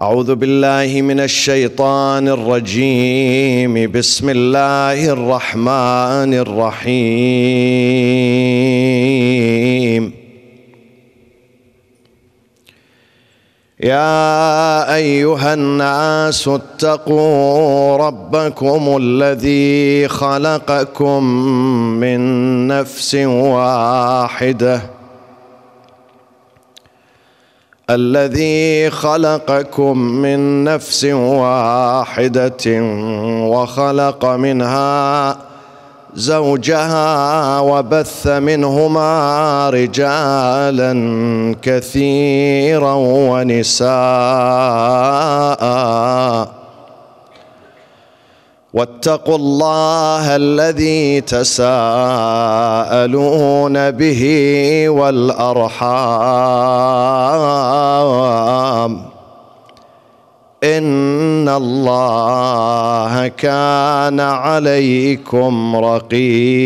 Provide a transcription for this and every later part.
أعوذ بالله من الشيطان الرجيم. بسم الله الرحمن الرحيم. يا أيها الناس اتقوا ربكم الذي خلقكم من نفس واحدة وخلق منها زوجها وبث منهما رجالا كثيرا ونساء واتقوا الله الذي تساءلون به والأرحام إن الله كان عليكم رقيبا.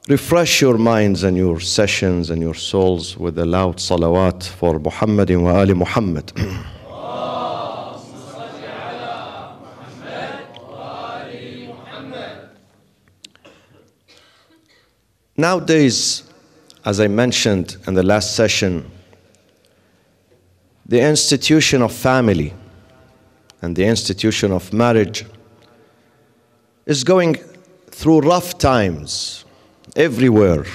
Refresh your minds and your sessions and your souls with a loud salawat for Muhammad wa Ali Muhammad. Nowadays, as I mentioned in the last session, the institution of family and the institution of marriage is going through rough times everywhere,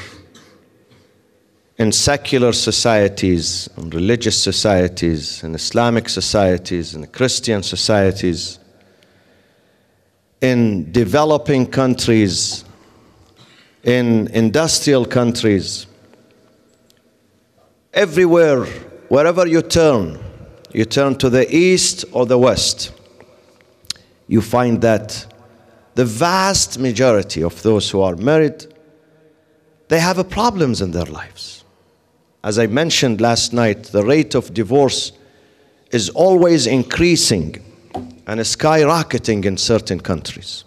in secular societies, in religious societies, in Islamic societies, in Christian societies, in developing countries, in industrial countries. Everywhere, wherever you turn to the east or the west, you find that the vast majority of those who are married, they have problems in their lives. As I mentioned last night, the rate of divorce is always increasing and skyrocketing in certain countries.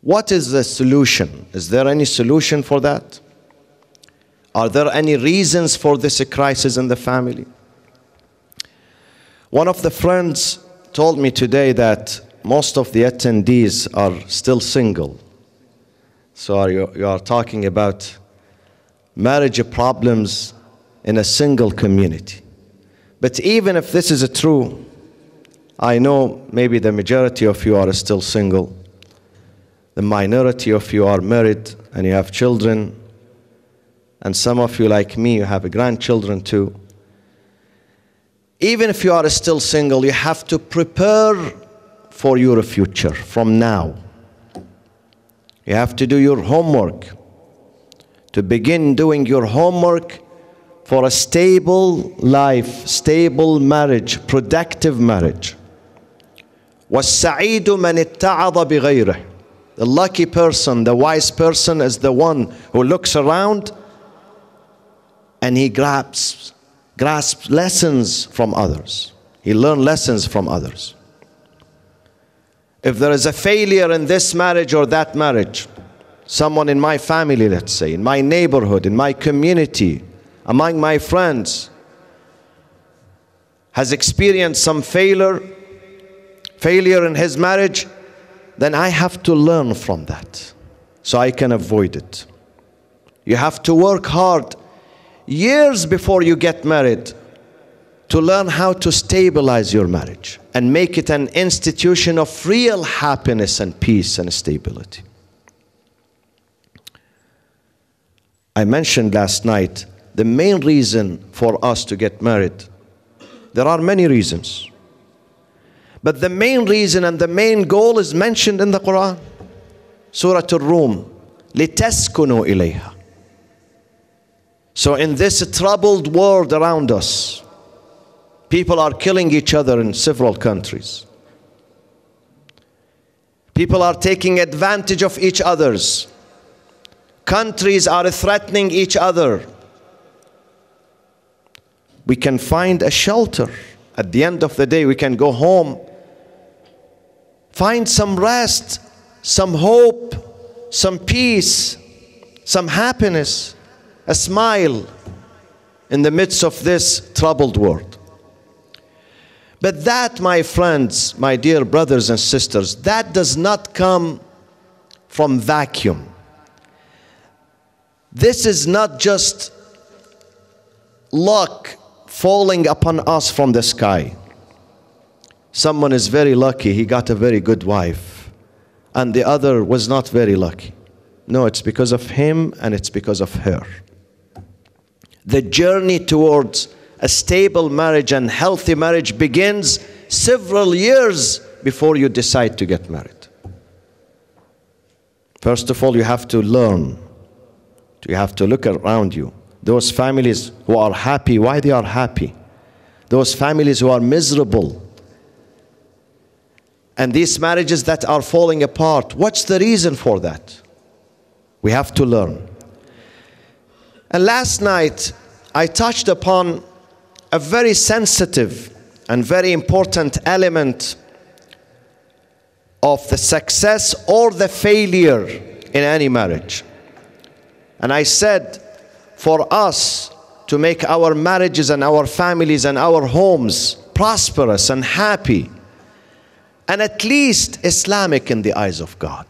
What is the solution? Is there any solution for that? Are there any reasons for this crisis in the family? One of the friends told me today that most of the attendees are still single. So you are talking about marriage problems in a single community. But even if this is true, I know maybe the majority of you are still single. The minority of you are married and you have children. And some of you, like me, you have grandchildren too. Even if you are still single, you have to prepare for your future from now. You have to do your homework, to begin doing your homework for a stable life, stable marriage, productive marriage. وَالسَّعِيدُ مَنِ اتَّعَظَ بِغَيْرِهِ. The lucky person, the wise person is the one who looks around and he grasps lessons from others. He learns lessons from others. If there is a failure in this marriage or that marriage, someone in my family, let's say, in my neighborhood, in my community, among my friends, has experienced some failure in his marriage, then I have to learn from that so I can avoid it. You have to work hard years before you get married to learn how to stabilize your marriage and make it an institution of real happiness and peace and stability. I mentioned last night the main reason for us to get married. There are many reasons. But the main reason and the main goal is mentioned in the Quran. Surah Al-Rum. لِتَسْكُنُوا إِلَيْهَا. So in this troubled world around us, people are killing each other in several countries. People are taking advantage of each other's. Countries are threatening each other. We can find a shelter. At the end of the day, we can go home, find some rest, some hope, some peace, some happiness. a smile in the midst of this troubled world. But that, my friends, my dear brothers and sisters, that does not come from vacuum. This is not just luck falling upon us from the sky. Someone is very lucky, he got a very good wife, and the other was not very lucky. No, it's because of him and it's because of her. The journey towards a stable marriage and healthy marriage begins several years before you decide to get married. First of all, you have to learn. You have to look around you. Those families who are happy, why they are happy? Those families who are miserable. And these marriages that are falling apart, what's the reason for that? We have to learn. And last night, I touched upon a very sensitive and very important element of the success or the failure in any marriage. And I said, for us to make our marriages and our families and our homes prosperous and happy, and at least Islamic in the eyes of God.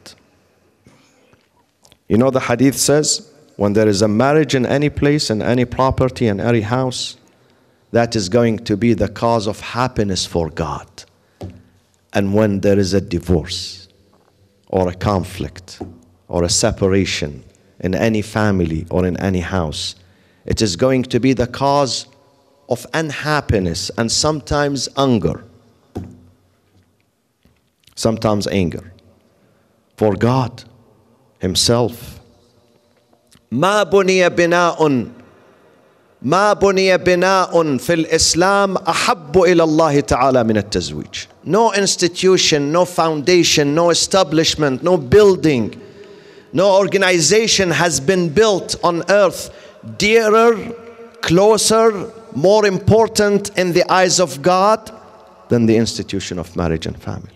You know, the hadith says, when there is a marriage in any place, in any property, in any house, that is going to be the cause of happiness for God. And when there is a divorce, or a conflict, or a separation in any family or in any house, it is going to be the cause of unhappiness and sometimes anger. Sometimes anger. For God Himself. ما بني بناء في الإسلام أحب إلى الله تعالى من التزويج. No institution, no foundation, no establishment, no building, no organization has been built on earth dearer, closer, more important in the eyes of God than the institution of marriage and family.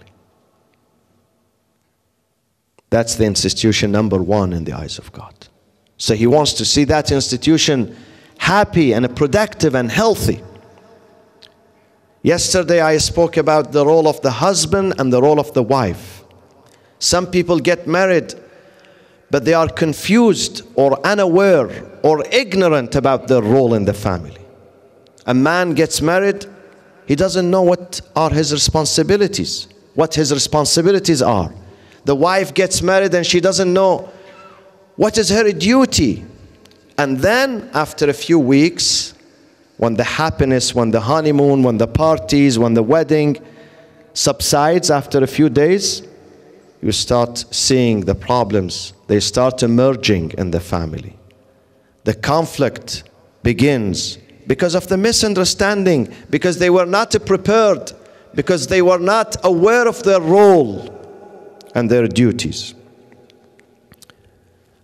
That's the institution number one in the eyes of God. So He wants to see that institution happy and productive and healthy. Yesterday I spoke about the role of the husband and the role of the wife. Some people get married, but they are confused or unaware or ignorant about their role in the family. A man gets married, he doesn't know what are his responsibilities, what his responsibilities are. The wife gets married and she doesn't know what is her duty. And then after a few weeks, when the happiness, when the honeymoon, when the parties, when the wedding subsides after a few days, you start seeing the problems. They start emerging in the family. The conflict begins because of the misunderstanding, because they were not prepared, because they were not aware of their role and their duties.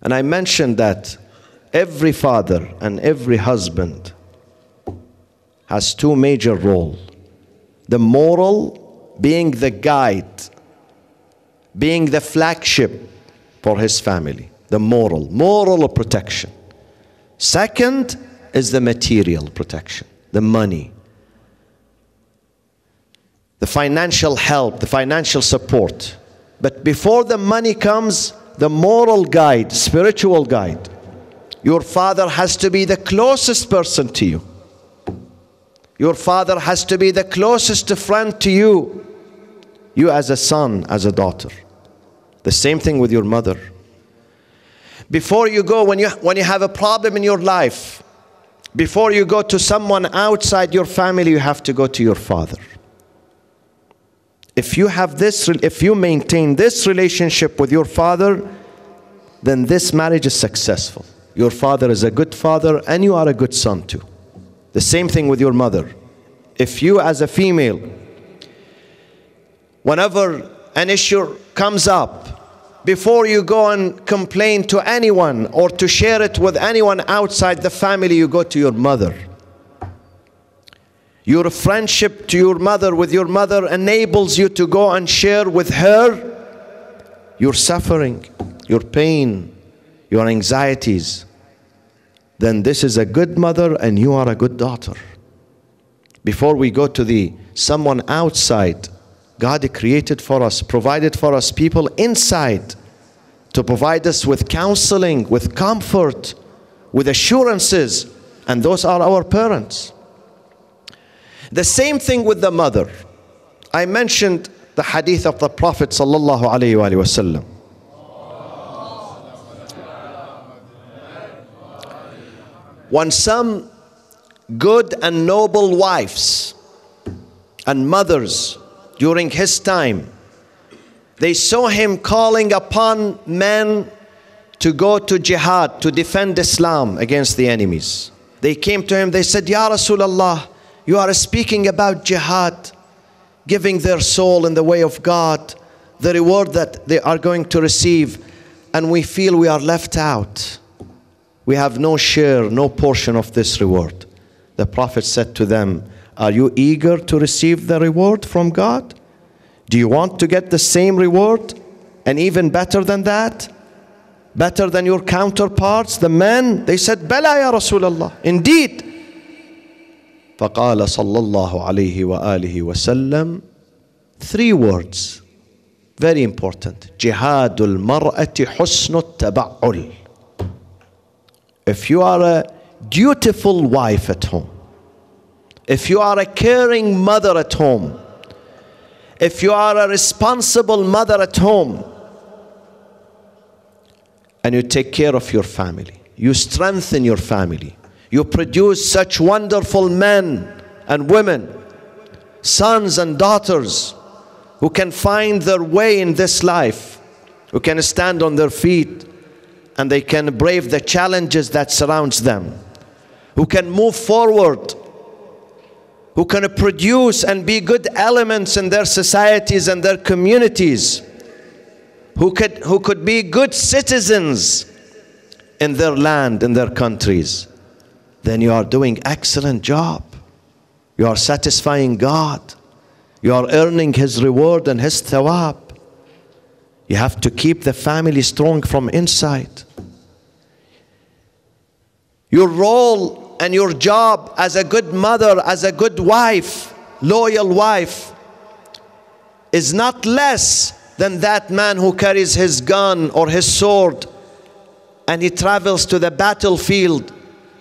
And I mentioned that every father and every husband has two major roles. The moral, being the guide, being the flagship for his family. The moral protection. Second is the material protection, the money, the financial help, the financial support. But before the money comes, the moral guide, spiritual guide. Your father has to be the closest person to you. Your father has to be the closest friend to you. You as a son, as a daughter. The same thing with your mother. Before you go, when you have a problem in your life, before you go to someone outside your family, you have to go to your father. If you maintain this relationship with your father, then this marriage is successful. Your father is a good father and you are a good son too. The same thing with your mother. If you as a female, whenever an issue comes up, before you go and complain to anyone or to share it with anyone outside the family, you go to your mother. Your friendship to your mother, with your mother, enables you to go and share with her your suffering, your pain, your anxieties. then this is a good mother and you are a good daughter. Before we go to someone outside, God created for us, provided for us people inside to provide us with counseling, with comfort, with assurances, and those are our parents. The same thing with the mother. I mentioned the hadith of the Prophet sallallahu alaihi wasallam. When some good and noble wives and mothers during his time, they saw him calling upon men to go to jihad, to defend Islam against the enemies. They came to him, they said, Ya Rasulullah, you are speaking about jihad, giving their soul in the way of God, the reward that they are going to receive, and we feel we are left out. We have no share, no portion of this reward. The Prophet said to them, are you eager to receive the reward from God? Do you want to get the same reward and even better than that? Better than your counterparts, the men? They said, Bala ya Rasulullah, indeed. فقال صلى الله عليه وآله وسلم, 3 words, very important. جهاد المرأة حسن التبعل. If you are a dutiful wife at home, if you are a caring mother at home, if you are a responsible mother at home, and you take care of your family, you strengthen your family, you produce such wonderful men and women, sons and daughters, who can find their way in this life, who can stand on their feet, and they can brave the challenges that surrounds them, who can move forward, who can produce and be good elements in their societies and their communities, who could be good citizens in their land, in their countries, then you are doing excellent job. You are satisfying God. You are earning His reward and His thawab. You have to keep the family strong from inside. Your role and your job as a good mother, as a good wife, loyal wife, is not less than that man who carries his gun or his sword and he travels to the battlefield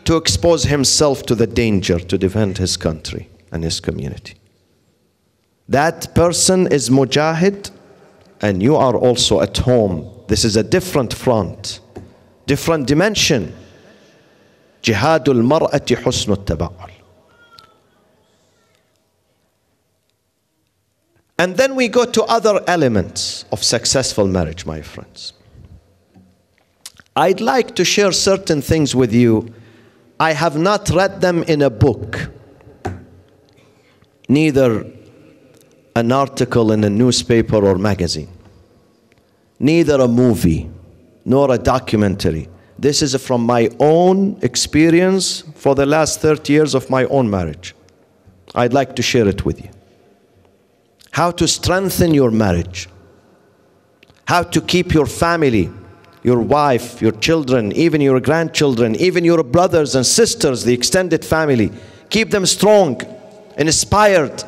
to expose himself to the danger to defend his country and his community. That person is mujahid, and you are also at home. This is a different front, different dimension. Jihadul mar'ati husnul taba'ul. And then we go to other elements of successful marriage, my friends. I'd like to share certain things with you. I have not read them in a book, neither an article in a newspaper or magazine, neither a movie, nor a documentary. This is from my own experience for the last 30 years of my own marriage. I'd like to share it with you. How to strengthen your marriage, how to keep your family, your wife, your children, even your grandchildren, even your brothers and sisters, the extended family, keep them strong and inspired.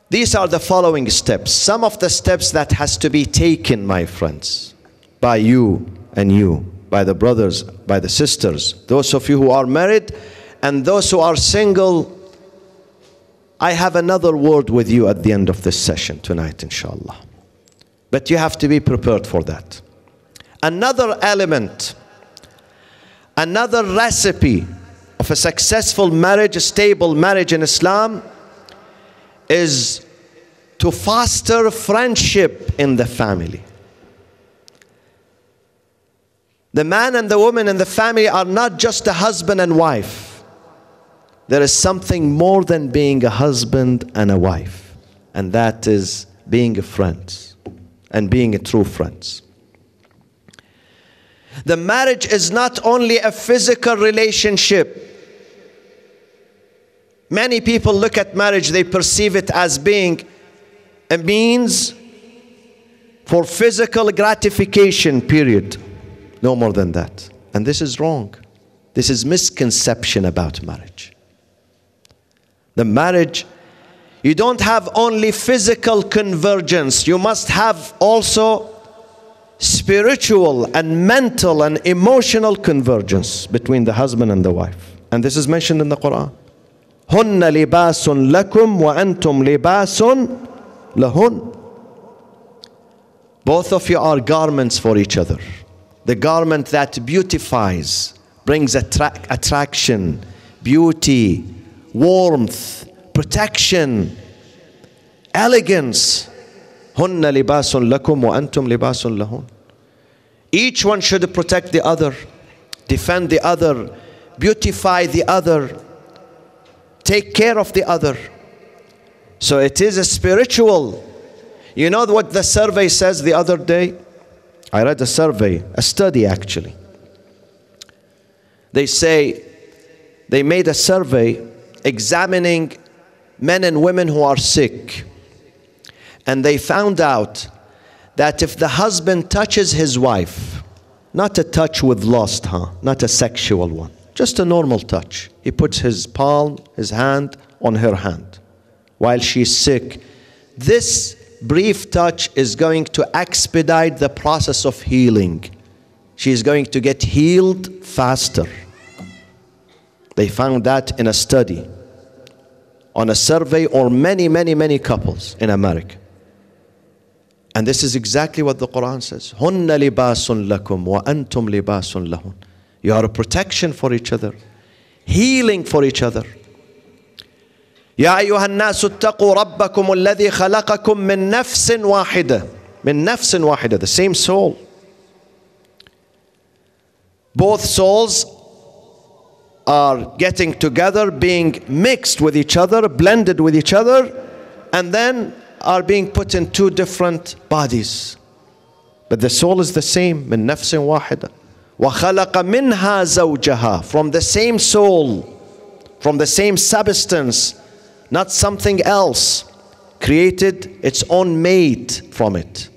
These are the following steps. Some of the steps that has to be taken, my friends, by you and you, by the brothers, by the sisters, those of you who are married and those who are single. I have another word with you at the end of this session tonight, inshallah. But you have to be prepared for that. Another element, another recipe of a successful marriage, a stable marriage in Islam, is to foster friendship in the family. The man and the woman in the family are not just a husband and wife. There is something more than being a husband and a wife, and that is being friends and being a true friends. The marriage is not only a physical relationship. Many people look at marriage, they perceive it as being a means for physical gratification, period. No more than that. And this is wrong. This is misconception about marriage. The marriage, you don't have only physical convergence. You must have also spiritual and mental and emotional convergence between the husband and the wife. And this is mentioned in the Quran. هُنَّ لِبَاسٌ لَكُمْ وَأَنْتُمْ لِبَاسٌ لَهُنْ. Both of you are garments for each other. The garment that beautifies, brings attraction, beauty, warmth, protection, elegance. هُنَّ لِبَاسٌ لَكُمْ وَأَنْتُمْ لِبَاسٌ لَهُنْ. Each one should protect the other, defend the other, beautify the other, take care of the other. So it is a spiritual. You know what the survey says the other day? I read a survey, a study actually. They say they made a survey examining men and women who are sick. And they found out that if the husband touches his wife, not a touch with lust, not a sexual one, just a normal touch. He puts his palm, his hand on her hand while she's sick. This brief touch is going to expedite the process of healing. She's going to get healed faster. They found that in a study, on a survey or many couples in America. And this is exactly what the Quran says. هُنَّ لِبَاسٌ لَكُمْ وَأَنْتُمْ لِبَاسٌ لَهُنْ. You are a protection for each other, healing for each other. يَا أَيُّهَا النَّاسُ اتَّقُوا رَبَّكُمُ الَّذِي خَلَقَكُم مِّن نَفْسٍ وَاحِدَةٍ. من نفس واحدة, the same soul. Both souls are getting together, being mixed with each other, blended with each other, and then are being put in two different bodies. But the soul is the same. من نفس واحدة. وَخَلَقَ مِنْهَا زَوْجَهَا. From the same soul, from the same substance, not something else, created its own mate from it.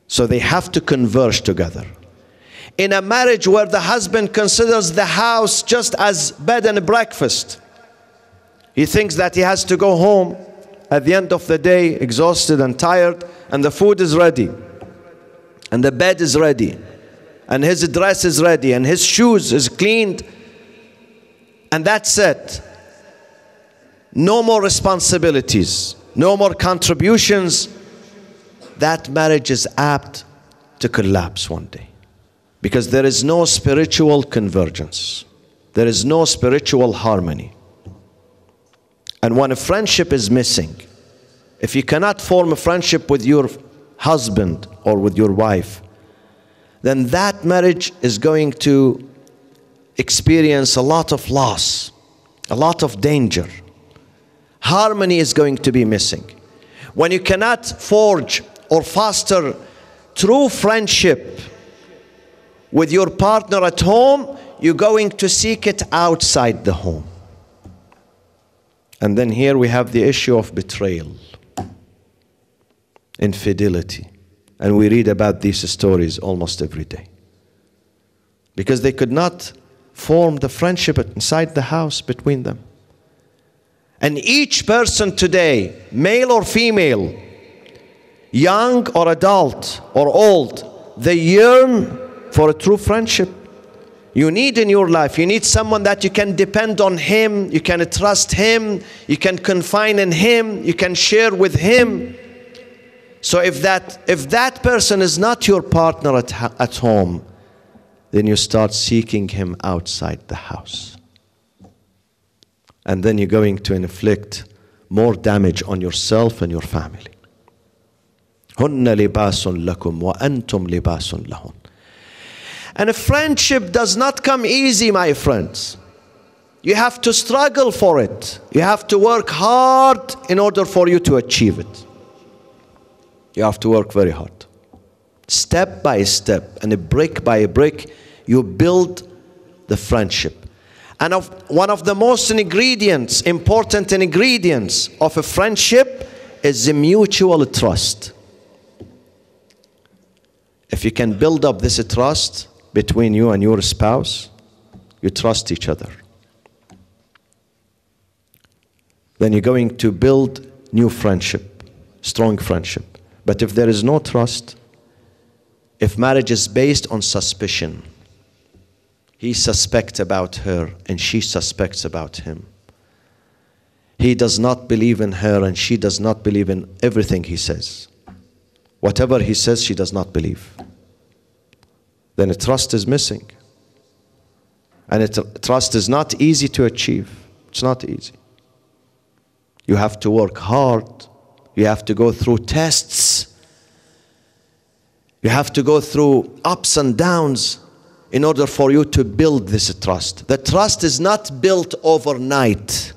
So they have to converge together. In a marriage where the husband considers the house just as bed and breakfast, he thinks that he has to go home at the end of the day exhausted and tired, and the food is ready, and the bed is ready, and his dress is ready, and his shoes is cleaned, and that's it. No more responsibilities, no more contributions. That marriage is apt to collapse one day, because there is no spiritual convergence. There is no spiritual harmony. And when a friendship is missing, if you cannot form a friendship with your husband or with your wife, then that marriage is going to experience a lot of loss, a lot of danger. Harmony is going to be missing. When you cannot forge or foster true friendship with your partner at home, you're going to seek it outside the home. And then here we have the issue of betrayal, infidelity. And we read about these stories almost every day. Because they could not form the friendship inside the house between them. And each person today, male or female, young or adult or old, they yearn for a true friendship. You need in your life, you need someone that you can depend on him, you can trust him, you can confide in him, you can share with him. So if that person is not your partner at home, then you start seeking him outside the house. And then you're going to inflict more damage on yourself and your family. هُنَّ لِبَاسٌ لَكُمْ وَأَنْتُمْ لِبَاسٌ لَهُنْ. And a friendship does not come easy, my friends. You have to struggle for it. You have to work hard in order for you to achieve it. You have to work very hard. Step by step and a brick by a brick, you build the friendship. And one of the most important ingredients of a friendship is the mutual trust. If you can build up this trust between you and your spouse? You trust each other. Then you're going to build new friendship, strong friendship. But if there is no trust, if marriage is based on suspicion, he suspects about her and she suspects about him. He does not believe in her and she does not believe in everything he says. Whatever he says, she does not believe. Then trust is missing. And trust is not easy to achieve. It's not easy. You have to work hard. You have to go through tests. You have to go through ups and downs in order for you to build this trust. The trust is not built overnight.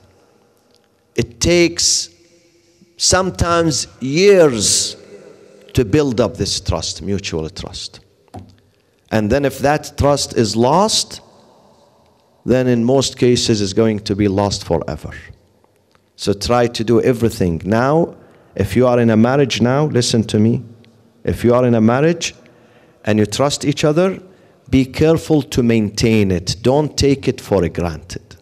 It takes sometimes years to build up this trust, mutual trust. And then if that trust is lost, then in most cases it's going to be lost forever. So try to do everything. Now, if you are in a marriage now, listen to me. If you are in a marriage and you trust each other, be careful to maintain it. Don't take it for granted.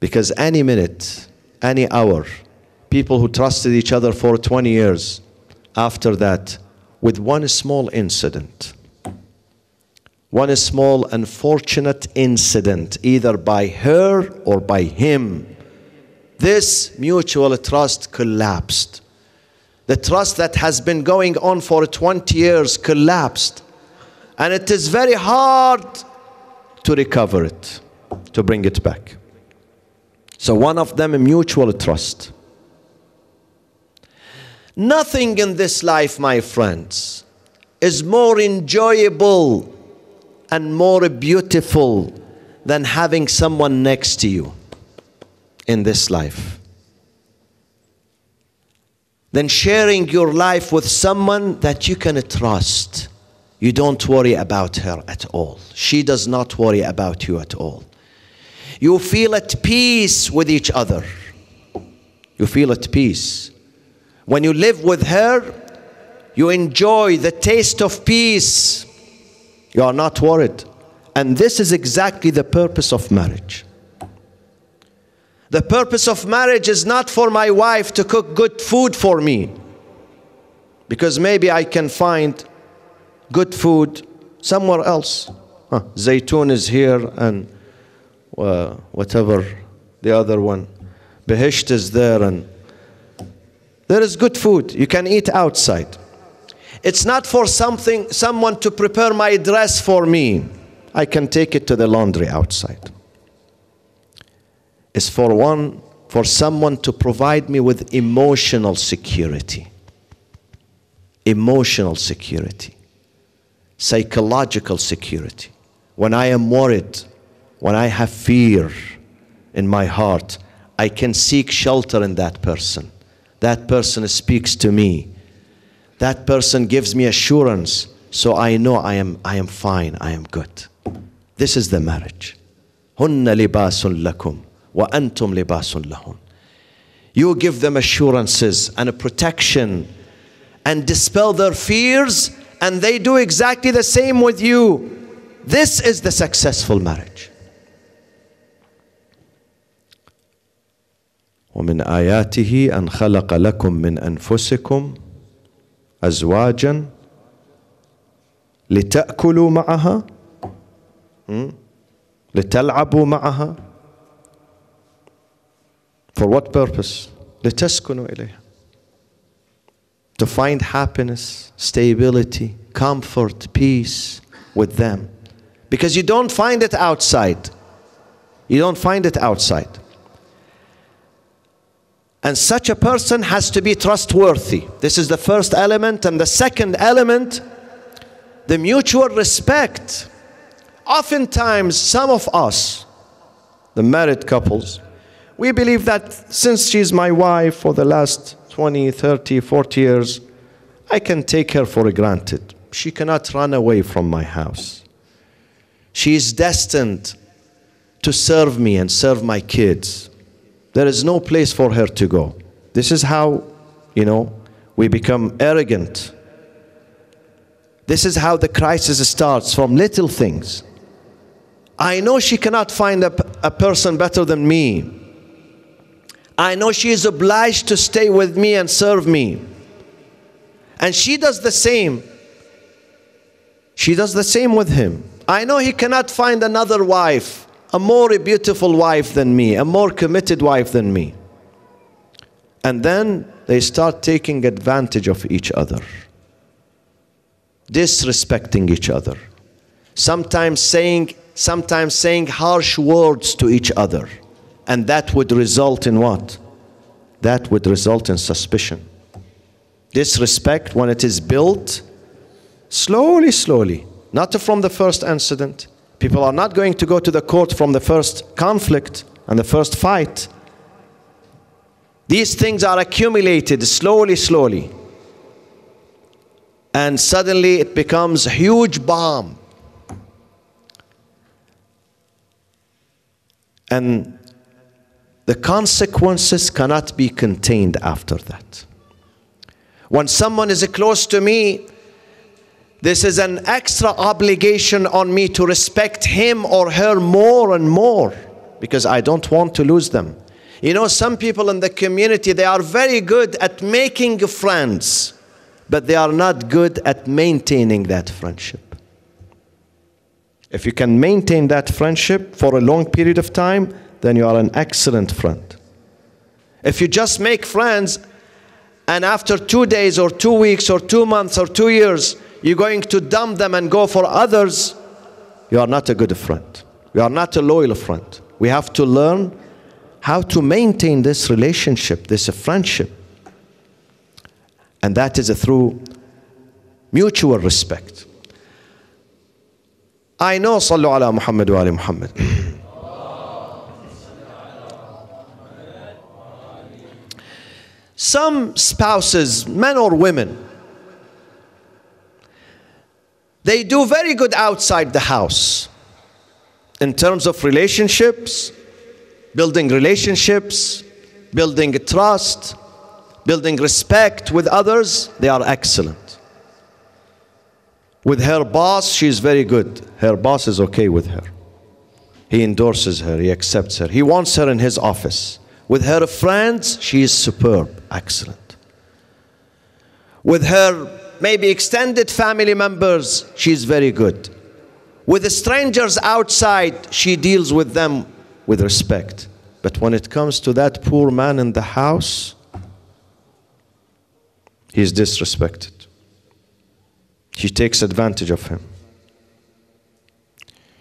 Because any minute, any hour, people who trusted each other for 20 years, after that, with one small incident, one small unfortunate incident, either by her or by him, this mutual trust collapsed. The trust that has been going on for 20 years collapsed. And it is very hard to recover it, to bring it back. So one of them, a mutual trust. Nothing in this life, my friends, is more enjoyable and more beautiful than having someone next to you in this life. Than sharing your life with someone that you can trust. You don't worry about her at all. She does not worry about you at all. You feel at peace with each other. You feel at peace. When you live with her, you enjoy the taste of peace. You are not worried. And this is exactly the purpose of marriage. The purpose of marriage is not for my wife to cook good food for me, because maybe I can find good food somewhere else. Zaytun is here and whatever the other one. Behisht is there and there is good food. You can eat outside. It's not for someone to prepare my dress for me. I can take it to the laundry outside. It's for someone to provide me with emotional security. Emotional security. Psychological security. When I am worried, when I have fear in my heart, I can seek shelter in that person. That person speaks to me. That person gives me assurance, so I know I am fine, I am good. This is the marriage. هن لباس لكم وأنتم لباس لهن. You give them assurances and a protection and dispel their fears, and they do exactly the same with you. This is the successful marriage. ومن آياته أن خلق لكم من أنفسكم أزواجا لتأكلوا معها لتلعبوا معها. For what purpose? لتسكنوا إليها. To find happiness, stability, comfort, peace with them. Because you don't find it outside. You don't find it outside. And such a person has to be trustworthy. This is the first element. And the second element, the mutual respect. Oftentimes, some of us, the married couples, we believe that since she's my wife for the last 20, 30, 40 years, I can take her for granted. She cannot run away from my house. She is destined to serve me and serve my kids. There is no place for her to go. This is how, we become arrogant This is how the crisis starts, from little things. I know she cannot find a person better than me. I know she is obliged to stay with me and serve me. And she does the same. She does the same with him. I know he cannot find another wife, a more beautiful wife than me, a more committed wife than me. And then they start taking advantage of each other, disrespecting each other, sometimes saying harsh words to each other. And that would result in what? That would result in suspicion. Disrespect, when it is built, slowly, slowly, not from the first incident. People are not going to go to the court from the first conflict and the first fight. These things are accumulated slowly, slowly. And suddenly it becomes a huge bomb. And the consequences cannot be contained after that. When someone is close to me, this is an extra obligation on me to respect him or her more and more, because I don't want to lose them. You know, some people in the community, they are very good at making friends, but they are not good at maintaining that friendship. If you can maintain that friendship for a long period of time, then you are an excellent friend. If you just make friends and after 2 days or 2 weeks or 2 months or 2 years, you're going to dump them and go for others, you are not a good friend. You are not a loyal friend. We have to learn how to maintain this relationship, this friendship. And that is through mutual respect. I know, Sallu ala Muhammad wa ali Muhammad. Some spouses, men or women, they do very good outside the house in terms of relationships, building trust, building respect with others. They are excellent. With her boss, she is very good. Her boss is okay with her. He endorses her, he accepts her. He wants her in his office. With her friends, she is superb, excellent. With her maybe extended family members, she is very good. With the strangers outside, she deals with them with respect. But when it comes to that poor man in the house, he is disrespected. She takes advantage of him.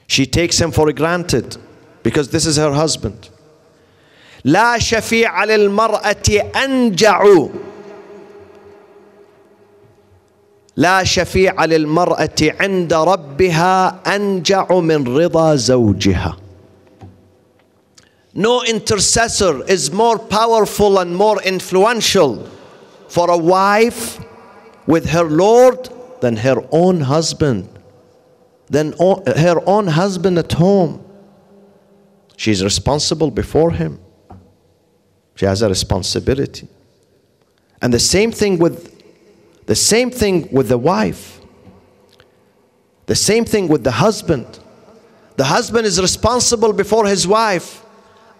She takes him for granted because this is her husband. لا شفيع للمرأة أنجع لا شفيع للمرأة عند ربها أنجع من رضا زوجها. No intercessor is more powerful and more influential for a wife with her Lord than her own husband, than her own husband at home. She is responsible before him. She has a responsibility. And the same thing with the wife. The same thing with the husband. The husband is responsible before his wife.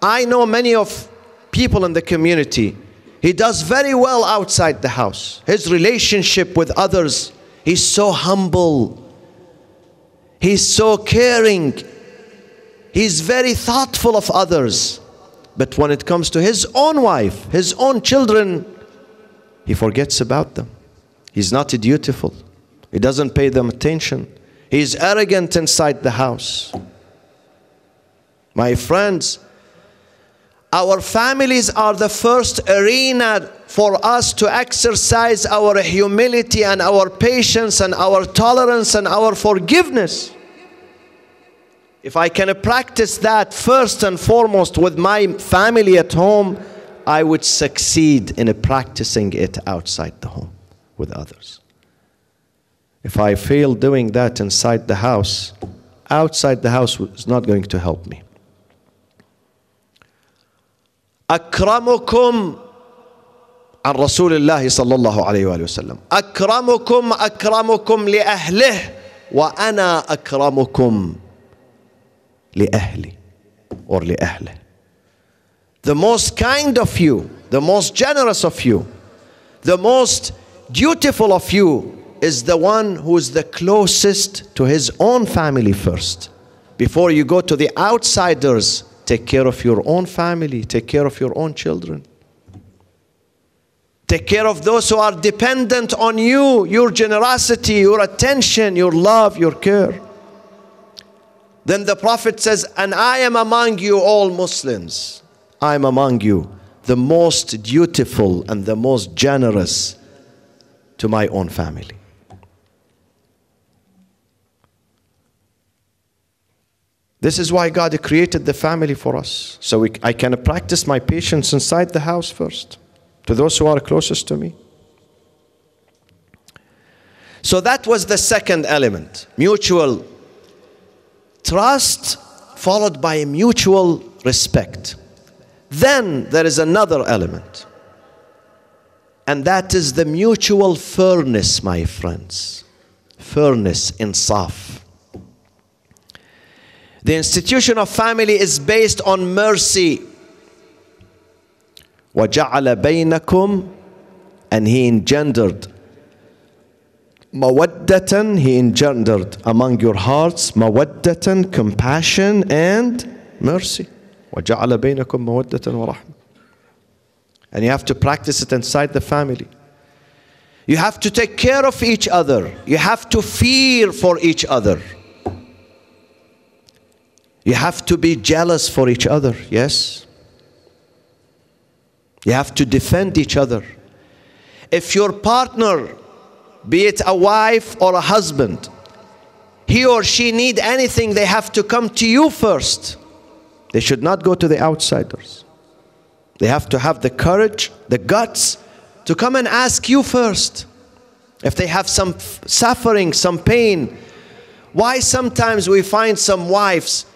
I know many of people in the community. He does very well outside the house. His relationship with others, he's so humble. He's so caring. He's very thoughtful of others. But when it comes to his own wife, his own children, he forgets about them. He's not dutiful. He doesn't pay them attention. He's arrogant inside the house. My friends, our families are the first arena for us to exercise our humility and our patience and our tolerance and our forgiveness. If I can practice that first and foremost with my family at home, I would succeed in practicing it outside the home with others. If I fail doing that inside the house, outside the house is not going to help me. أكرمكم عن رسول الله صلى الله عليه وآله وسلم أكرمكم أكرمكم لأهله وأنا أكرمكم لأهلي or لأهله. The most kind of you, the most generous of you, the most dutiful of you is the one who is the closest to his own family first. Before you go to the outsiders, take care of your own family, take care of your own children. Take care of those who are dependent on you, your generosity, your attention, your love, your care. Then the Prophet says, and I am among you all Muslims. I am among you the most dutiful and the most generous to my own family. This is why God created the family for us. So I can practice my patience inside the house first, to those who are closest to me. So that was the second element, mutual trust followed by mutual respect. Then there is another element, and that is the mutual fairness, my friends. Fairness, insaf. The institution of family is based on mercy. وَجَعَلَ بَيْنَكُمْ, and He engendered مَوَدَّةً, He engendered among your hearts مَوَدَّةً, compassion and mercy. وَجَعَلَ بَيْنَكُمْ مَوَدَّةً وَرَحْمَةً. And you have to practice it inside the family. You have to take care of each other. You have to fear for each other. You have to be jealous for each other, yes? You have to defend each other. If your partner, be it a wife or a husband, he or she need anything, they have to come to you first. They should not go to the outsiders. They have to have the courage, the guts to come and ask you first. If they have some suffering, some pain. Why sometimes we find some wives,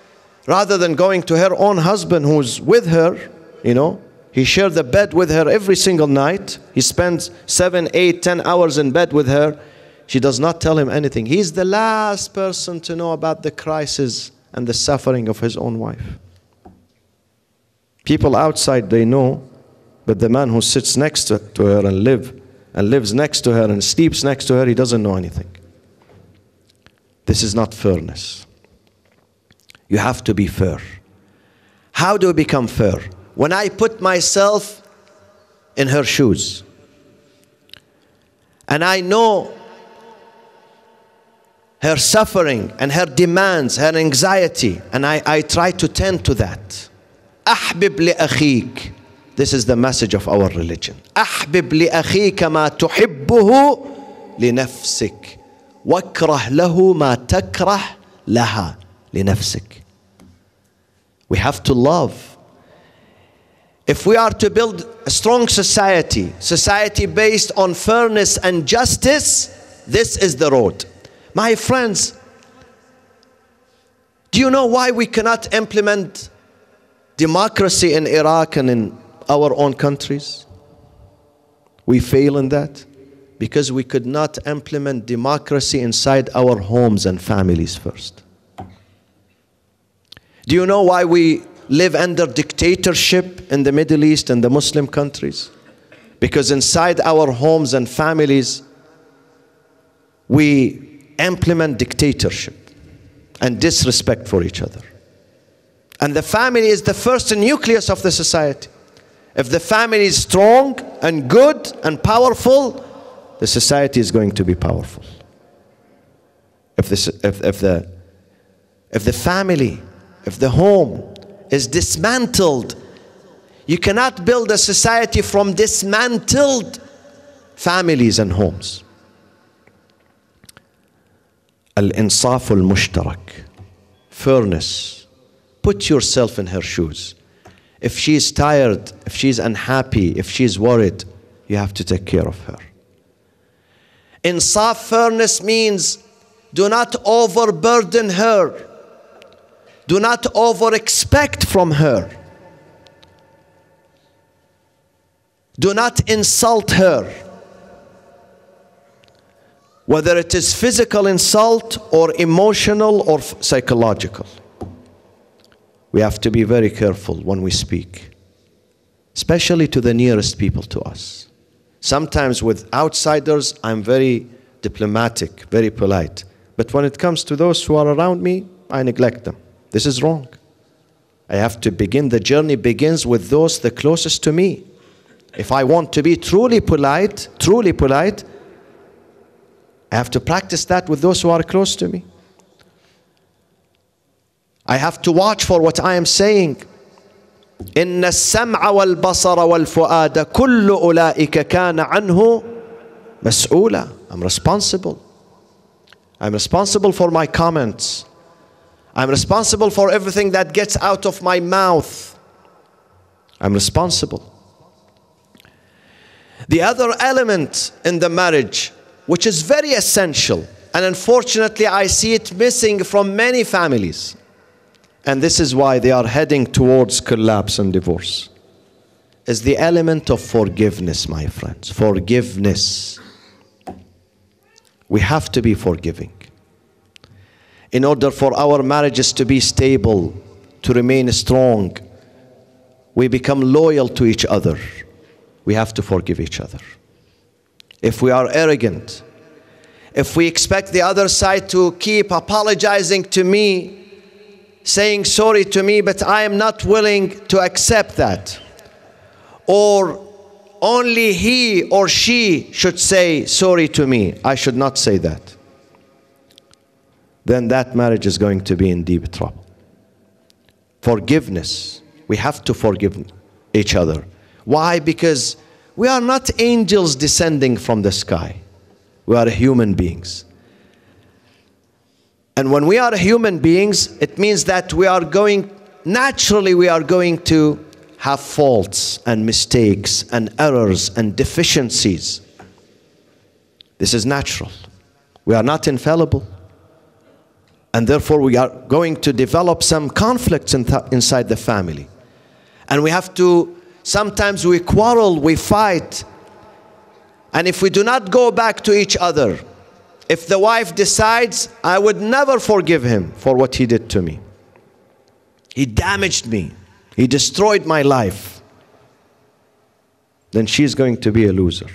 rather than going to her own husband who's with her, you know, he shared the bed with her every single night. He spends 7, 8, 10 hours in bed with her. She does not tell him anything. He's the last person to know about the crisis and the suffering of his own wife. People outside, they know, but the man who sits next to her and lives next to her and sleeps next to her, he doesn't know anything. This is not fairness. You have to be fair. How do we become fair? When I put myself in her shoes, and I know her suffering and her demands, her anxiety, and I try to tend to that. أحبب لأخيك. This is the message of our religion. أحبب لأخيك ما تحبه لنفسك واكره له ما تكره لها لنفسك. We have to love. If we are to build a strong society based on fairness and justice, this is the road. My friends, do you know why we cannot implement democracy in Iraq and in our own countries? We fail in that because we could not implement democracy inside our homes and families first. Do you know why we live under dictatorship in the Middle East and the Muslim countries? Because inside our homes and families, we implement dictatorship and disrespect for each other. And the family is the first nucleus of the society. If the family is strong and good and powerful, the society is going to be powerful. If the family, if the home is dismantled, you cannot build a society from dismantled families and homes. Al-insaf al-mushtarak, fairness. Put yourself in her shoes. If she's tired, if she's unhappy, if she's worried, you have to take care of her. Insaf, fairness means do not overburden her. Do not over-expect from her. Do not insult her. Whether it is physical insult or emotional or psychological. We have to be very careful when we speak, especially to the nearest people to us. Sometimes with outsiders, I'm very diplomatic, very polite. But when it comes to those who are around me, I neglect them. This is wrong. I have to begin, the journey begins with those the closest to me. If I want to be truly polite, I have to practice that with those who are close to me. I have to watch for what I am saying. إن السمع والبصر والفؤاد كل أولئك كان عنه مسؤولا. I'm responsible. I'm responsible for my comments. I'm responsible for everything that gets out of my mouth. I'm responsible. The other element in the marriage, which is very essential, and unfortunately I see it missing from many families, and this is why they are heading towards collapse and divorce, is the element of forgiveness, my friends. Forgiveness. We have to be forgiving. In order for our marriages to be stable, to remain strong, we become loyal to each other. We have to forgive each other. If we are arrogant, if we expect the other side to keep apologizing to me, saying sorry to me, but I am not willing to accept that, or only he or she should say sorry to me, I should not say that, then that marriage is going to be in deep trouble. Forgiveness. We have to forgive each other. Why? Because we are not angels descending from the sky. We are human beings. And when we are human beings, it means that naturally we are going to have faults and mistakes and errors and deficiencies. This is natural. We are not infallible. And therefore we are going to develop some conflicts inside the family. And we have to, sometimes we quarrel, we fight. And if we do not go back to each other, if the wife decides, I would never forgive him for what he did to me. He damaged me. He destroyed my life. Then she's going to be a loser.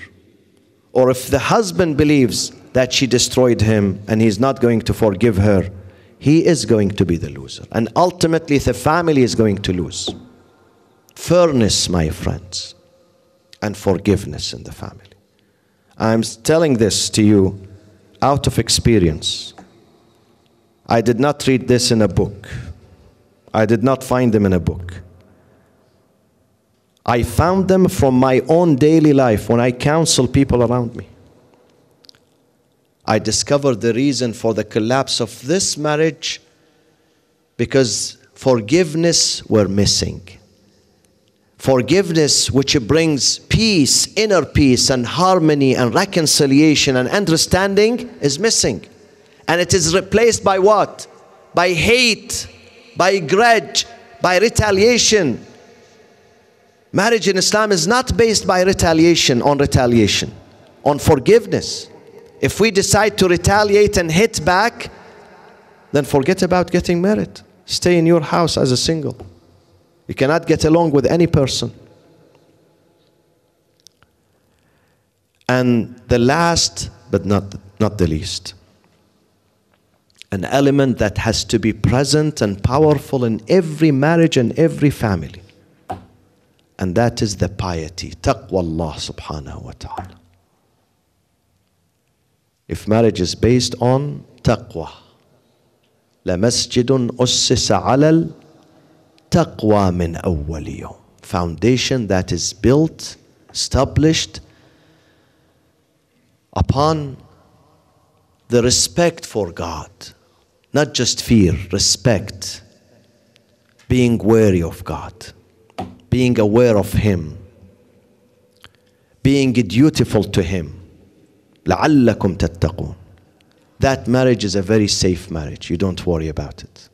Or if the husband believes that she destroyed him and he's not going to forgive her, he is going to be the loser. And ultimately the family is going to lose. Fairness, my friends, and forgiveness in the family. I'm telling this to you out of experience. I did not read this in a book. I did not find them in a book. I found them from my own daily life when I counsel people around me. I discovered the reason for the collapse of this marriage because forgiveness were missing. Forgiveness, which brings peace, inner peace and harmony and reconciliation and understanding, is missing. And it is replaced by what? By hate, by grudge, by retaliation. Marriage in Islam is not based by retaliation, on forgiveness. If we decide to retaliate and hit back, then forget about getting married. Stay in your house as a single. You cannot get along with any person. And the last, but not the least, an element that has to be present and powerful in every marriage and every family. And that is the piety, taqwa Allah subhanahu wa ta'ala. If marriage is based on taqwa, لَمَسْجِدٌ أُسِّسَ عَلَى التَّقْوَى مِنْ أَوَّلِ يَوْمٍ. Foundation that is built, established upon the respect for God. Not just fear, respect. Being wary of God. Being aware of Him. Being dutiful to Him. لَعَلَّكُمْ تَتَّقُونَ. That marriage is a very safe marriage. You don't worry about it.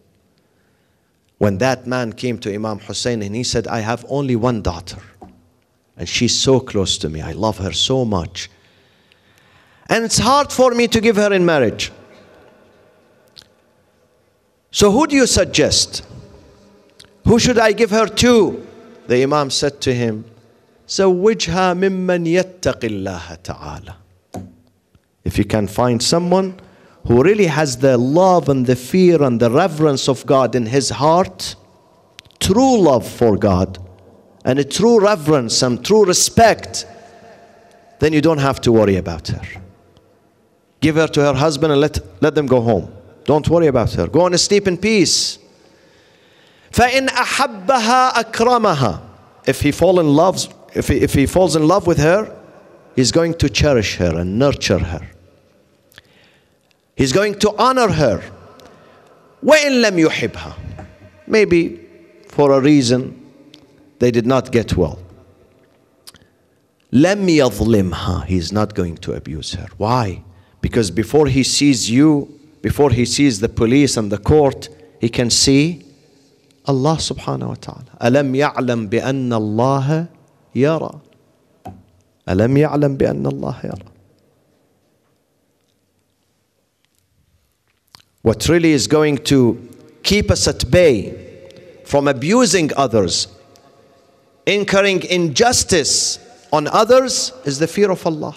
When that man came to Imam Hoseine and he said, I have only one daughter. And she's so close to me. I love her so much. And it's hard for me to give her in marriage. So who do you suggest? Who should I give her to? The Imam said to him, زوجها ممن يتق الله تعالى. If you can find someone who really has the love and the fear and the reverence of God in his heart, true love for God, and a true reverence and true respect, then you don't have to worry about her. Give her to her husband and let them go home. Don't worry about her. Go and sleep in peace. فَإِنْ أَحَبَّهَا أَكْرَمَهَا. If he falls in love with her, he's going to cherish her and nurture her. He's going to honor her. وَإِنْ لَمْ يُحِبْهَا. Maybe for a reason they did not get well. لَمْ يَظْلِمْهَا. He's not going to abuse her. Why? Because before he sees you, before he sees the police and the court, he can see Allah subhanahu wa ta'ala. أَلَمْ يَعْلَمْ بِأَنَّ اللَّهَ يَرَى. أَلَمْ يَعْلَمْ بِأَنَّ اللَّهَ يَرَى. What really is going to keep us at bay from abusing others, incurring injustice on others, is the fear of Allah.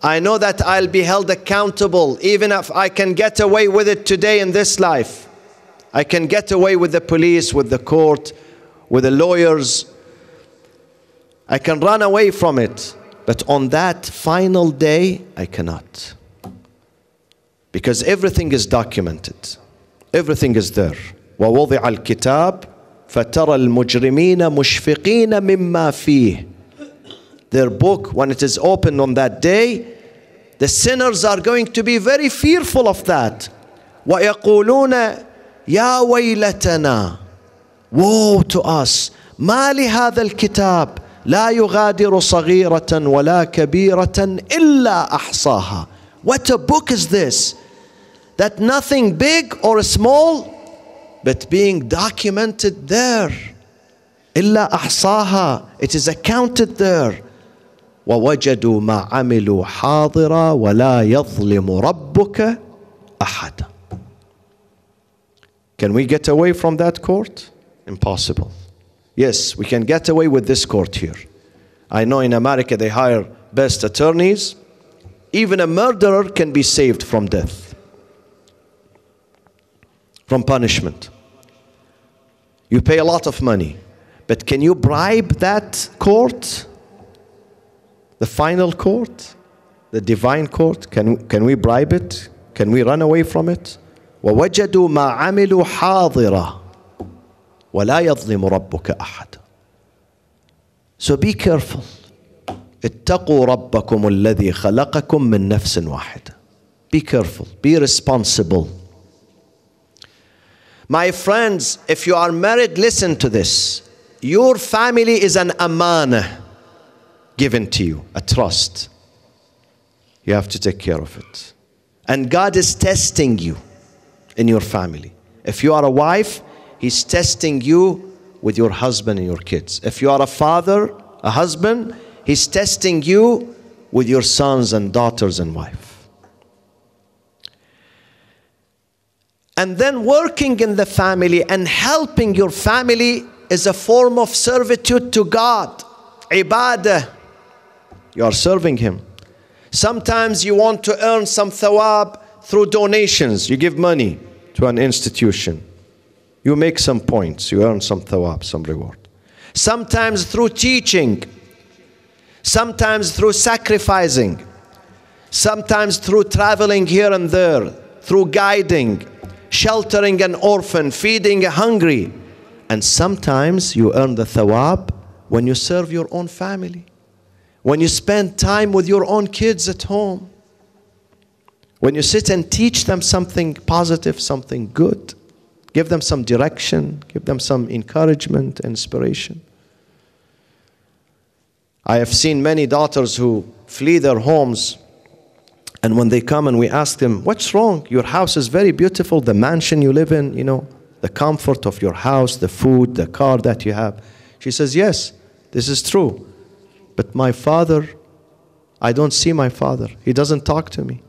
I know that I'll be held accountable even if I can get away with it today in this life. I can get away with the police, with the court, with the lawyers. I can run away from it. But on that final day, I cannot. Because everything is documented. Everything is there. وَوَضِعَ الْكِتَابِ فَتَرَى الْمُجْرِمِينَ مُشْفِقِينَ مِمَّا فِيهِ. Their book, when it is opened on that day, the sinners are going to be very fearful of that. وَيَقُولُونَ يَا وَيْلَتَنَا. Woe to us. مَا لِهَذَا الْكِتَابِ لَا يُغَادِرُ صَغِيرَةً وَلَا كَبِيرَةً إِلَّا أَحْصَاهَا. What a book is this? That nothing big or small, but being documented there. إِلَّا أَحْصَاهَا. It is accounted there. وَوَجَدُوا مَا عَمِلُوا حَاضِرًا وَلَا يَظْلِمُ رَبُّكَ أَحَدًا. Can we get away from that court? Impossible. Yes, we can get away with this court here. I know in America they hire best attorneys. Even a murderer can be saved from death, from punishment. You pay a lot of money, but can you bribe that court? The final court? The divine court? Can we bribe it? Can we run away from it? وَوَجَدُوا مَا عَمِلُوا حَاضِرًا وَلَا يَظْلِمُ رَبُّكَ أَحَدًا. So be careful. اتقوا ربكم الذي خلقكم من نفس واحدة. Be careful. Be responsible. My friends, if you are married, listen to this. Your family is an amana given to you, a trust. You have to take care of it. And God is testing you in your family. If you are a wife, He's testing you with your husband and your kids. If you are a father, a husband, He's testing you with your sons and daughters and wife. And then working in the family and helping your family is a form of servitude to God. Ibadah. You are serving Him. Sometimes you want to earn some thawab through donations. You give money to an institution. You make some points. You earn some thawab, some reward. Sometimes through teaching. Sometimes through sacrificing. Sometimes through traveling here and there. Through guiding, sheltering an orphan, feeding a hungry. And sometimes you earn the thawab when you serve your own family. When you spend time with your own kids at home. When you sit and teach them something positive, something good. Give them some direction. Give them some encouragement, inspiration. I have seen many daughters who flee their homes, and when they come and we ask them, what's wrong? Your house is very beautiful, the mansion you live in, you know, the comfort of your house, the food, the car that you have. She says, yes, this is true. But my father, I don't see my father. He doesn't talk to me.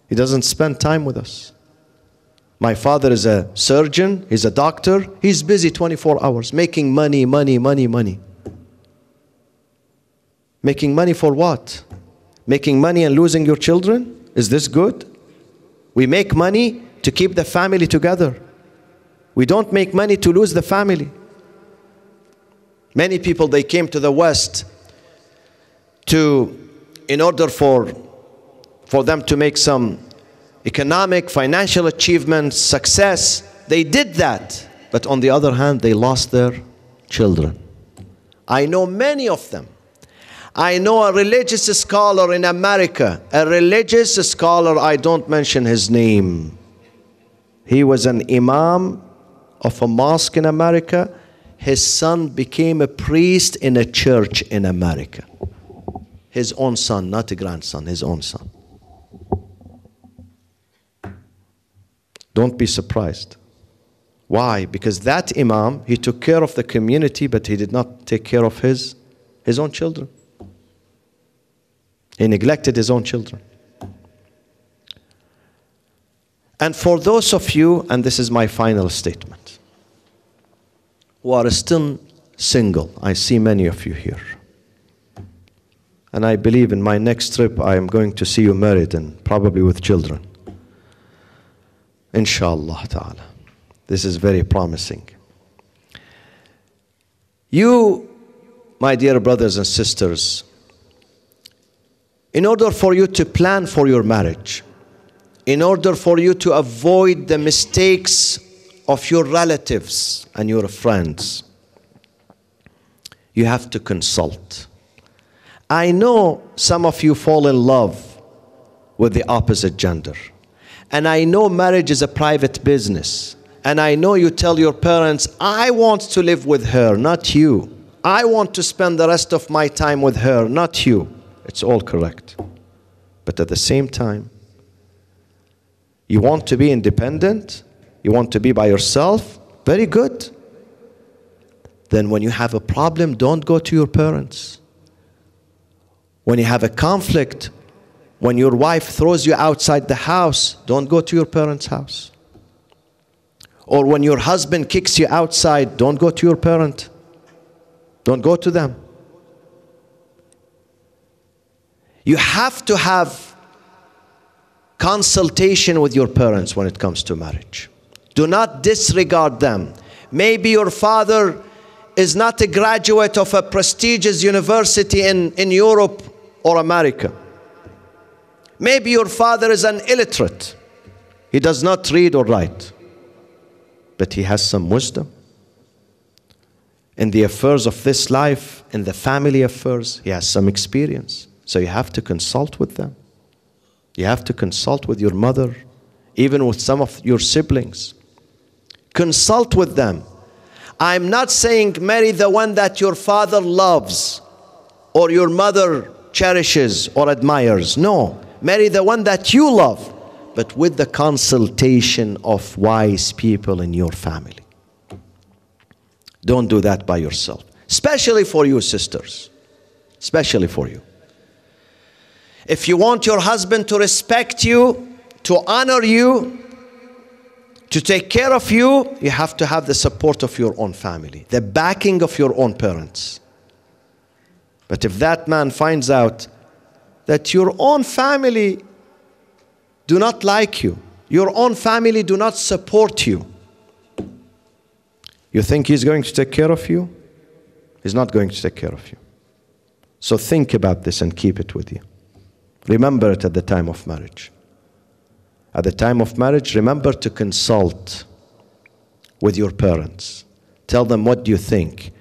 He doesn't spend time with us. My father is a surgeon, he's a doctor, he's busy 24 hours, making money, money, money, money. Making money for what? Making money and losing your children? Is this good? We make money to keep the family together. We don't make money to lose the family. Many people, they came to the West in order for them to make some economic, financial achievements, success. They did that. But on the other hand, they lost their children. I know many of them. I know a religious scholar in America, a religious scholar, I don't mention his name. He was an imam of a mosque in America. His son became a priest in a church in America. His own son, not a grandson, his own son. Don't be surprised. Why? Because that imam, he took care of the community, but he did not take care of his own children. He neglected his own children. And for those of you, and this is my final statement, who are still single, I see many of you here. And I believe in my next trip, I am going to see you married and probably with children. Inshallah ta'ala. This is very promising. You, my dear brothers and sisters, in order for you to plan for your marriage, in order for you to avoid the mistakes of your relatives and your friends, you have to consult. I know some of you fall in love with the opposite gender. And I know marriage is a private business. And I know you tell your parents, I want to live with her, not you. I want to spend the rest of my time with her, not you. It's all correct. But at the same time, you want to be independent, you want to be by yourself, very good. Then when you have a problem, don't go to your parents. When you have a conflict, when your wife throws you outside the house, don't go to your parents' house. Or when your husband kicks you outside, don't go to your parent. Don't go to them. You have to have consultation with your parents when it comes to marriage. Do not disregard them. Maybe your father is not a graduate of a prestigious university in Europe or America. Maybe your father is an illiterate. He does not read or write. But he has some wisdom. In the affairs of this life, in the family affairs, he has some experience. So you have to consult with them. You have to consult with your mother, even with some of your siblings. Consult with them. I'm not saying marry the one that your father loves or your mother cherishes or admires. No. Marry the one that you love, but with the consultation of wise people in your family. Don't do that by yourself. Especially for you sisters. Especially for you. If you want your husband to respect you, to honor you, to take care of you, you have to have the support of your own family, the backing of your own parents. But if that man finds out that your own family do not like you, your own family do not support you, you think he's going to take care of you? He's not going to take care of you. So think about this and keep it with you. Remember it at the time of marriage. At the time of marriage, remember to consult with your parents. Tell them what you think.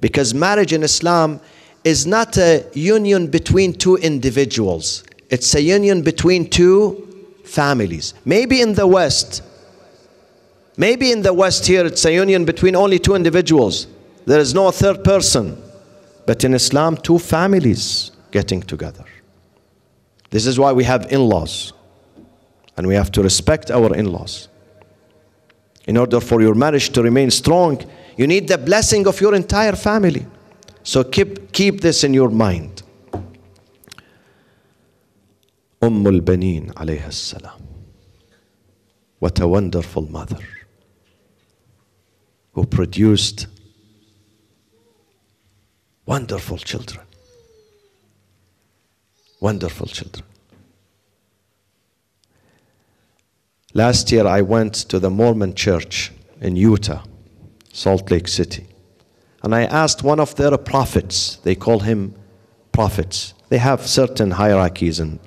Because marriage in Islam is not a union between two individuals. It's a union between two families. Maybe in the West here, it's a union between only two individuals. There is no third person. But in Islam, two families getting together. This is why we have in-laws. And we have to respect our in-laws. In order for your marriage to remain strong, you need the blessing of your entire family. So keep this in your mind. AlBanin alayha salam. What a wonderful mother who produced wonderful children. Wonderful children. Last year I went to the Mormon church in Utah, Salt Lake City. And I asked one of their prophets, they call him prophets. They have certain hierarchies. And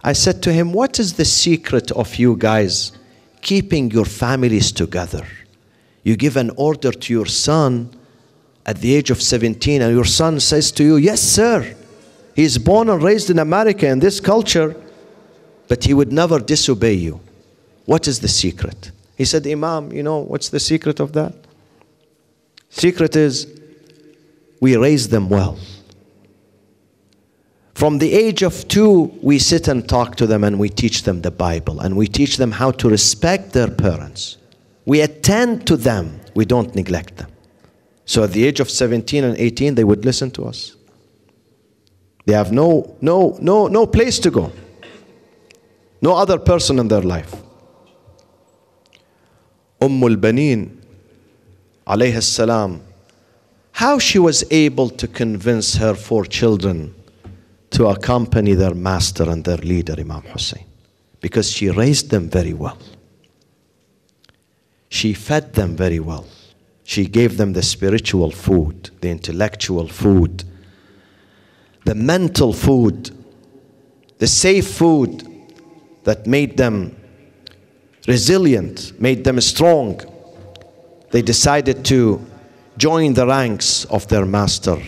I said to him, what is the secret of you guys keeping your families together? You give an order to your son at the age of 17 and your son says to you, yes, sir. He's born and raised in America in this culture, but he would never disobey you. What is the secret? He said, Imam, you know what's the secret of that? Secret is we raise them well. From the age of 2, we sit and talk to them and we teach them the Bible and we teach them how to respect their parents. We attend to them. We don't neglect them. So at the age of 17 and 18, they would listen to us. They have no place to go. No other person in their life. AlBanin alayhi salam, how she was able to convince her 4 children to accompany their master and their leader, Imam Hoseine. Because she raised them very well. She fed them very well. She gave them the spiritual food, the intellectual food, the mental food, the safe food that made them resilient, made them strong. They decided to join the ranks of their master,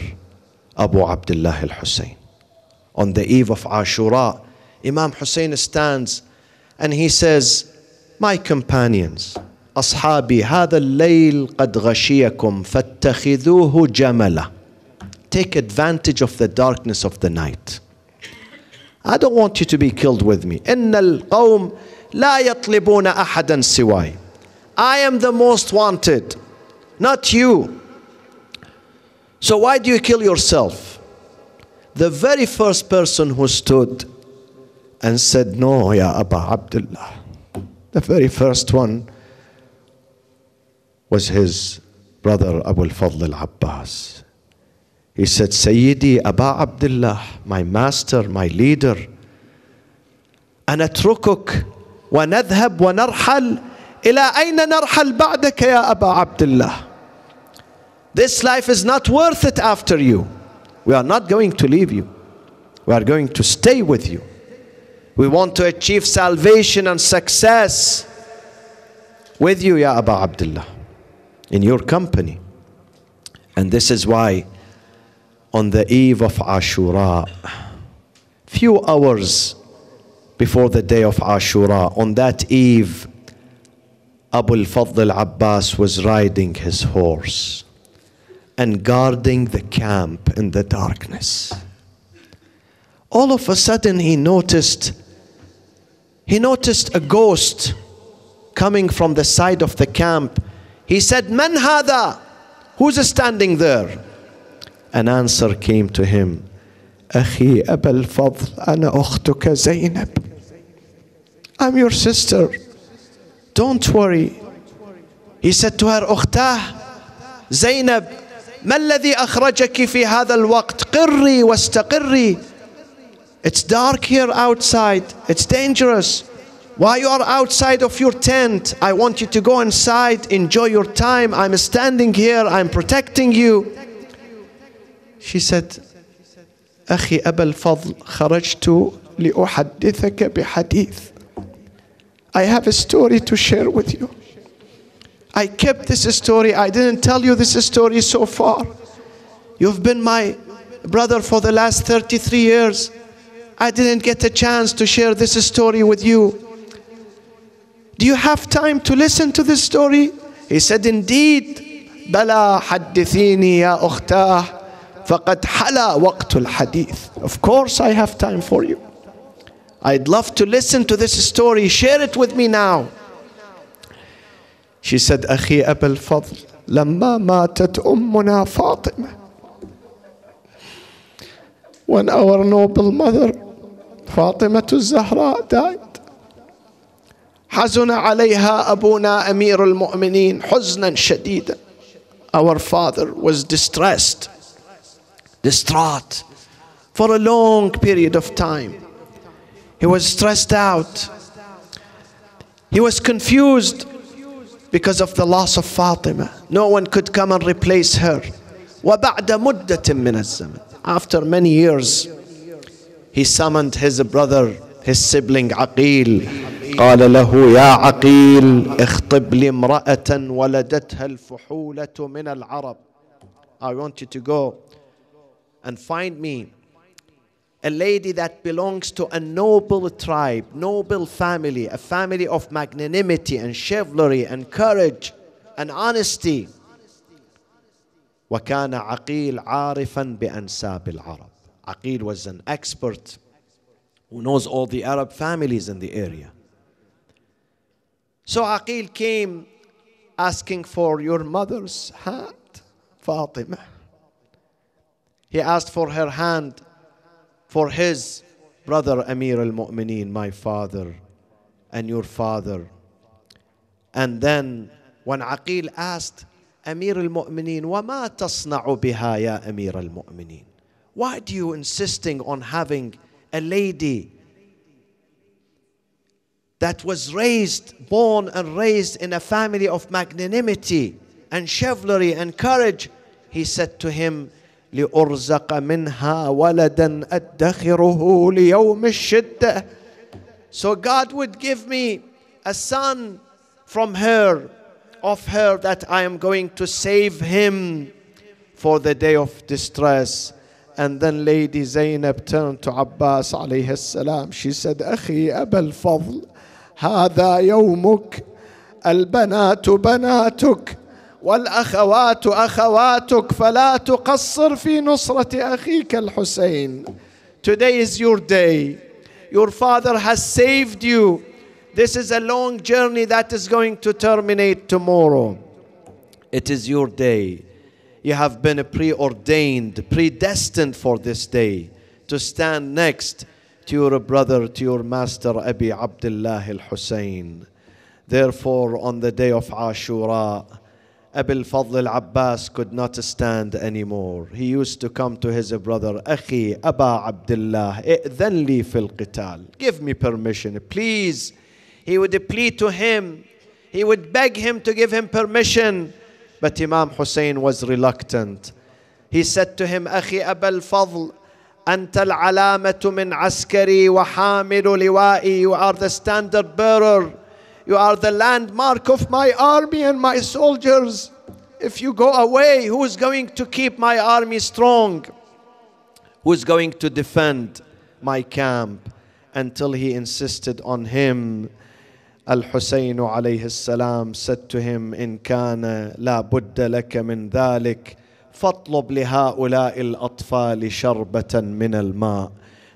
Abu Abdullah Al-Hoseine. On the eve of Ashura, Imam Hussein stands and he says, my companions, أصحابي هذا الليل قد غشيكم فاتخذوه جملا. Take advantage of the darkness of the night. I don't want you to be killed with me. إن القوم لا يطلبون أحدا سواي. I am the most wanted, not you. So why do you kill yourself? The very first person who stood and said, no, ya Aba Abdullah, the very first one was his brother Abu al-Fadl al-Abbas. He said, Sayyidi Aba Abdullah, my master, my leader, أنتركك ونذهب ونرحل إلى أين نرحل بعدك يا أبا عبد الله. This life is not worth it after you. We are not going to leave you. We are going to stay with you. We want to achieve salvation and success with you, Ya Aba Abdullah, in your company. And this is why on the eve of Ashura, few hours before the day of Ashura, on that eve, Abu al-Fadl al-Abbas was riding his horse and guarding the camp in the darkness. All of a sudden he noticed a ghost coming from the side of the camp. He said, Man hada? Who's standing there? An answer came to him, Akhi Aba al-Fadl, ana ukhtuka Zainab. I'm your sister. Don't worry. He said to her, Ukhtah, Zainab, ما الذي أخرجك في هذا الوقت؟ قري واستقري. It's dark here outside. It's dangerous. Why you are outside of your tent? I want you to go inside, enjoy your time. I'm standing here, I'm protecting you. She said, أخي أبا الفضل خرجت لأحدثك بحديث. I have a story to share with you. I kept this story. I didn't tell you this story so far. You've been my brother for the last 33 years. I didn't get a chance to share this story with you. Do you have time to listen to this story? He said, indeed. بلا حدثيني يا أختاه فقد حلا وقت الحديث. Of course I have time for you. I'd love to listen to this story. Share it with me now. She said, أخي أبا الفضل لما ماتت أمنا فاطمة when our noble mother Fatima الزهراء died. حزن عليها أبونا أمير المؤمنين حزنا شديدا. Our father was distressed, distraught for a long period of time. He was stressed out. He was confused because of the loss of Fatima. No one could come and replace her. وبعد مدة من الزمن. After many years, he summoned his brother, his sibling عقيل. قال له يا عقيل اخطب لي امرأة ولدتها الفحولة من العرب. I want you to go and find me a lady that belongs to a noble tribe, noble family, a family of magnanimity and chivalry and courage and honesty. وكان عقيل عارفا بأنساب العرب. Aqil was an expert who knows all the Arab families in the area. So Aqil came asking for your mother's hand, Fatima. He asked for her hand for his brother Amir al-Mu'mineen, my father and your father. And then when Aqil asked Amir al-Mu'mineen, وَمَا تَصْنَعُ بِهَا يَا أَمِيرَ الْمُؤْمِنِينَ? Why do you insisting on having a lady that was born and raised in a family of magnanimity and chivalry and courage? He said to him, لِأُرْزَقَ مِنْهَا وَلَدًا أَدَّخِرُهُ لِيَوْمِ الشِّدَّةِ. So God would give me a son from her, of her, that I am going to save him for the day of distress. And then Lady Zainab turned to Abbas alayhi salam. She said, أخي أبا الفضل هذا يومك البنات بناتك والأخوات أخواتك فلا تقصر في نصرة أخيك الحسين. Today is your day. Your father has saved you. This is a long journey that is going to terminate tomorrow. It is your day. You have been preordained, predestined for this day to stand next to your brother, to your master Abi Abdullah al-Hoseine. Therefore, on the day of Ashura, Abil Fadl al-Abbas could not stand anymore. He used to come to his brother, Akhi Aba Abdullah, إِئْذَنْ لِي فِي الْقِتَالِ. Give me permission, please. He would plead to him. He would beg him to give him permission. But Imam Hussein was reluctant. He said to him, أخي أبا الفضل أنت العلامة من عسكري وحامل لوائي. You are the standard bearer. You are the landmark of my army and my soldiers. If you go away, who is going to keep my army strong? Who is going to defend my camp? Until he insisted on him. Al-Hoseine alayhi salam said to him, إن كان لا بد لك من ذلك فاطلب لهؤلاء الأطفال شربة من الماء.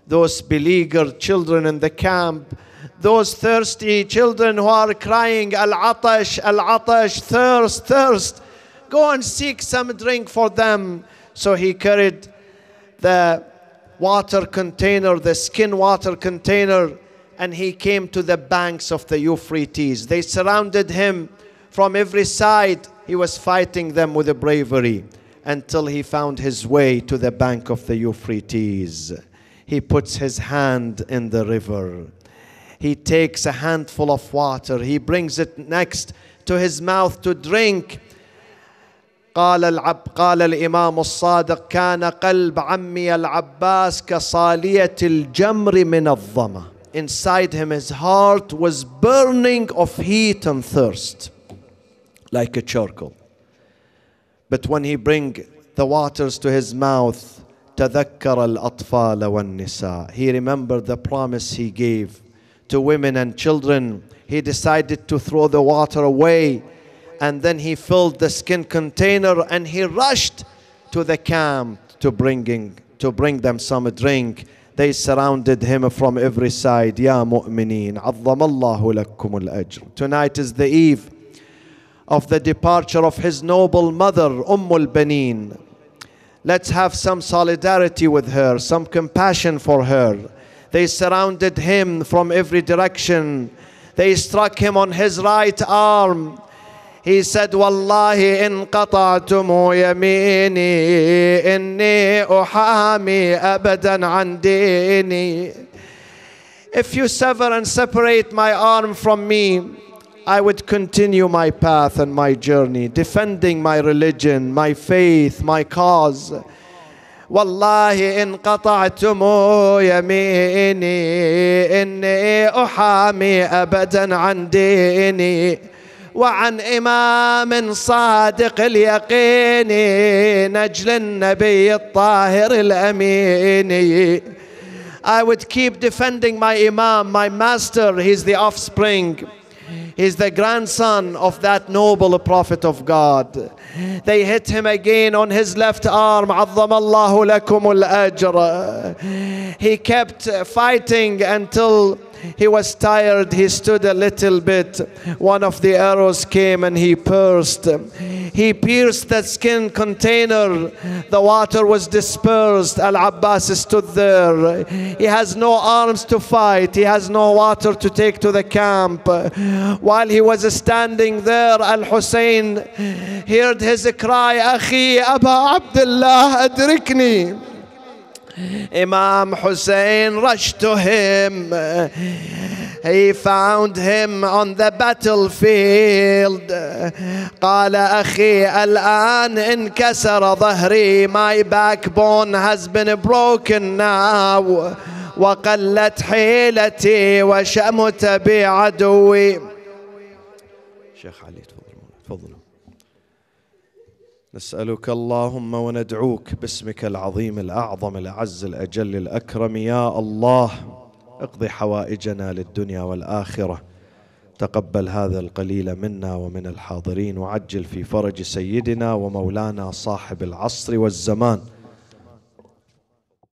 Those beleaguered children in the camp, those thirsty children who are crying, Al-Atash, Al-Atash, thirst, thirst. Go and seek some drink for them. So he carried the water container, the skin water container, and he came to the banks of the Euphrates. They surrounded him from every side. He was fighting them with a bravery until he found his way to the bank of the Euphrates. He puts his hand in the river. He takes a handful of water. He brings it next to his mouth to drink. قال الإمام الصادق كان قلب عمي العباس كصالية الجمر من الظما. Inside him, his heart was burning of heat and thirst, like a charcoal. But when he bring the waters to his mouth, تذكر الأطفال والنساء. He remembered the promise he gave to women and children. He decided to throw the water away, and then he filled the skin container and he rushed to the camp to bring them some drink. They surrounded him from every side. Ya mu'mineen, عظم الله لكم الأجر. Tonight is the eve of the departure of his noble mother, al-Banin. Let's have some solidarity with her, some compassion for her. They surrounded him from every direction. They struck him on his right arm. He said, Wallahi in qata'tum yamini inni uhami abadan an dini. If you sever and separate my arm from me, I would continue my path and my journey, defending my religion, my faith, my cause. Wallahi in qata'tum yamini inni uhami abadan an dini. وعن إمام صادق اليقين نجل النبي الطاهر الأمين. I would keep defending my Imam, my master. He's the offspring. He's the grandson of that noble prophet of God. They hit him again on his left arm. عظم الله لكم الأجر. He kept fighting until he was tired. He stood a little bit. One of the arrows came and he pierced the skin container. The water was dispersed. Al-Abbas stood there. He has no arms to fight. He has no water to take to the camp. While he was standing there, Al-Hoseine heard his cry, Akhi Aba Abdullah Adrikni. Imam Hussein rushed to him. He found him on the battlefield. قال أخي الآن انكسر ظهري. My backbone has been broken now. وقلت حيلتي وشمت بعدوي. شيخ علي تفضل. نسألك اللهم وندعوك باسمك العظيم الأعظم الأعز الأجل الأكرم يا الله اقض حوائجنا للدنيا والآخرة. تقبل هذا القليل منا ومن الحاضرين وعجل في فرج سيدنا ومولانا صاحب العصر والزمان